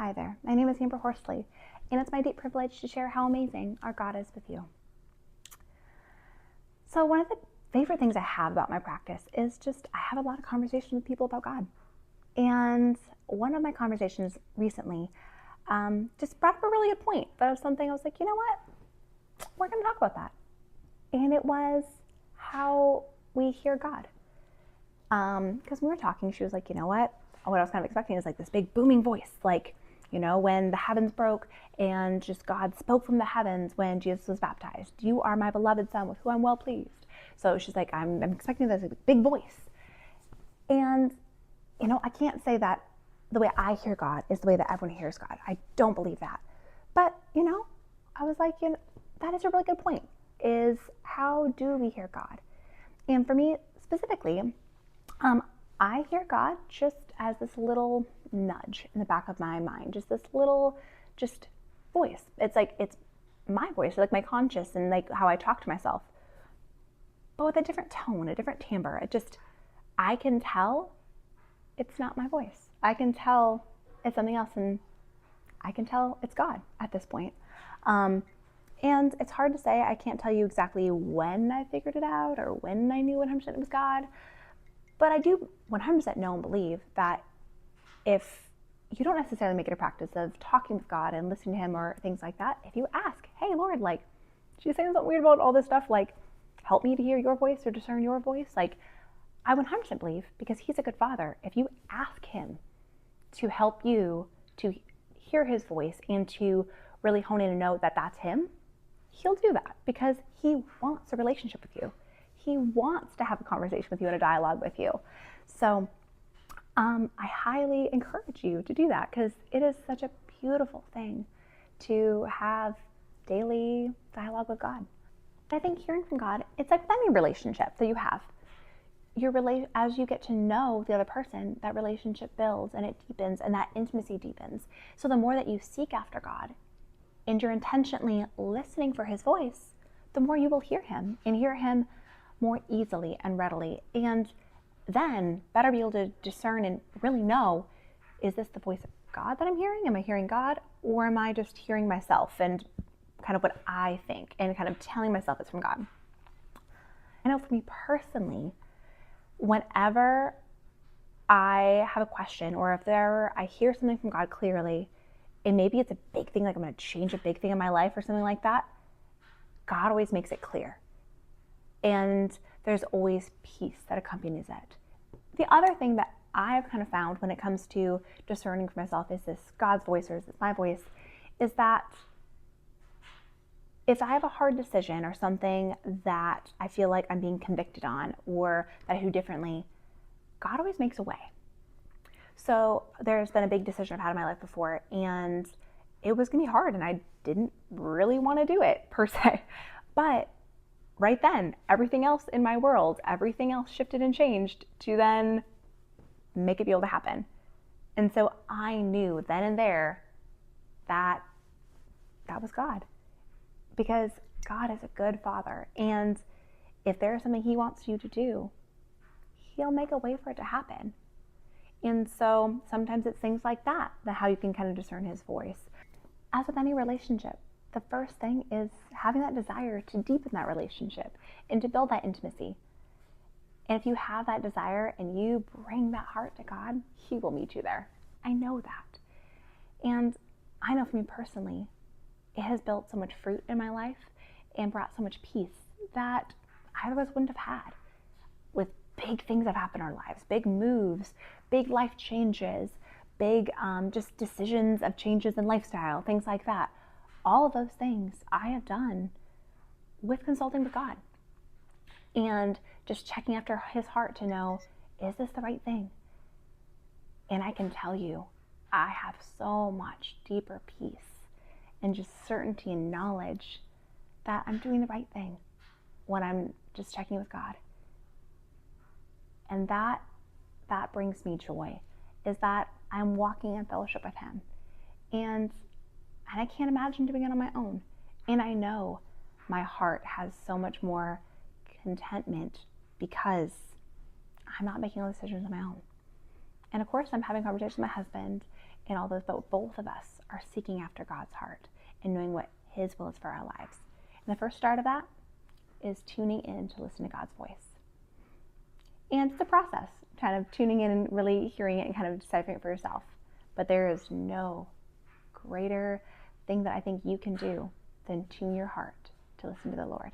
Hi there, my name is Amber Horsley, and it's my deep privilege to share how amazing our God is with you. So one of the favorite things I have about my practice is just I have a lot of conversations with people about God. And one of my conversations recently just brought up a really good point. That was something I was like, you know what? We're going to talk about that. And it was how we hear God. Because when we were talking, she was like, you know what I was kind of expecting is like this big booming voice, like, you know, when the heavens broke and just God spoke from the heavens when Jesus was baptized. You are my beloved son with who I'm well pleased. So she's like, I'm expecting this big voice. And, you know, I can't say that the way I hear God is the way that everyone hears God. I don't believe that. But, you know, I was like, you know, that is a really good point, is how do we hear God? And for me specifically, I hear God just as this little nudge in the back of my mind, just this little, just voice. It's like, it's my voice, like my conscious and like how I talk to myself, but with a different tone, a different timbre. It just, I can tell it's not my voice. I can tell it's something else, and I can tell it's God at this point. And it's hard to say. I can't tell you exactly when I figured it out or when I knew 100% it was God. But I do 100% know and believe that if you don't necessarily make it a practice of talking with God and listening to him or things like that, if you ask, hey, Lord, like, did you say something weird about all this stuff? Like, help me to hear your voice or discern your voice. Like, I 100% believe, because he's a good father, if you ask him to help you to hear his voice and to really hone in and know that that's him, he'll do that because he wants a relationship with you. He wants to have a conversation with you and a dialogue with you. So I highly encourage you to do that, because it is such a beautiful thing to have daily dialogue with God. I think hearing from God, it's like any relationship that you have. As you get to know the other person, that relationship builds and it deepens, and that intimacy deepens. So the more that you seek after God and you're intentionally listening for his voice, the more you will hear him and hear him more easily and readily. And then better be able to discern and really know, is this the voice of God that I'm hearing? Am I hearing God? Or am I just hearing myself and kind of what I think and kind of telling myself it's from God? I know for me personally, whenever I have a question or if I hear something from God clearly, and maybe it's a big thing, like I'm going to change a big thing in my life or something like that, God always makes it clear. And there's always peace that accompanies it. The other thing that I've kind of found when it comes to discerning for myself, is this God's voice or is this my voice, is that if I have a hard decision or something that I feel like I'm being convicted on or that I do differently, God always makes a way. So there's been a big decision I've had in my life before, and it was going to be hard, and I didn't really want to do it per se. But right then, everything else in my world, everything else shifted and changed to then make it be able to happen. And so I knew then and there that that was God, because God is a good father. And if there's something he wants you to do, he'll make a way for it to happen. And so sometimes it's things like that how you can kind of discern his voice. As with any relationship, the first thing is having that desire to deepen that relationship and to build that intimacy. And if you have that desire and you bring that heart to God, he will meet you there. I know that. And I know for me personally, it has built so much fruit in my life and brought so much peace that I otherwise wouldn't have had, with big things that happen in our lives, big moves, big life changes, big just decisions of changes in lifestyle, things like that. All of those things I have done with consulting with God and just checking after his heart to know, is this the right thing? And I can tell you, I have so much deeper peace and just certainty and knowledge that I'm doing the right thing when I'm just checking with God. And that brings me joy, is that I'm walking in fellowship with him. And I can't imagine doing it on my own. And I know my heart has so much more contentment because I'm not making those decisions on my own. And of course, I'm having conversations with my husband in all those, but both of us are seeking after God's heart and knowing what His will is for our lives. And the first start of that is tuning in to listen to God's voice. And it's a process, kind of tuning in and really hearing it and kind of deciphering it for yourself. But there is no greater thing that I think you can do than tune your heart to listen to the Lord.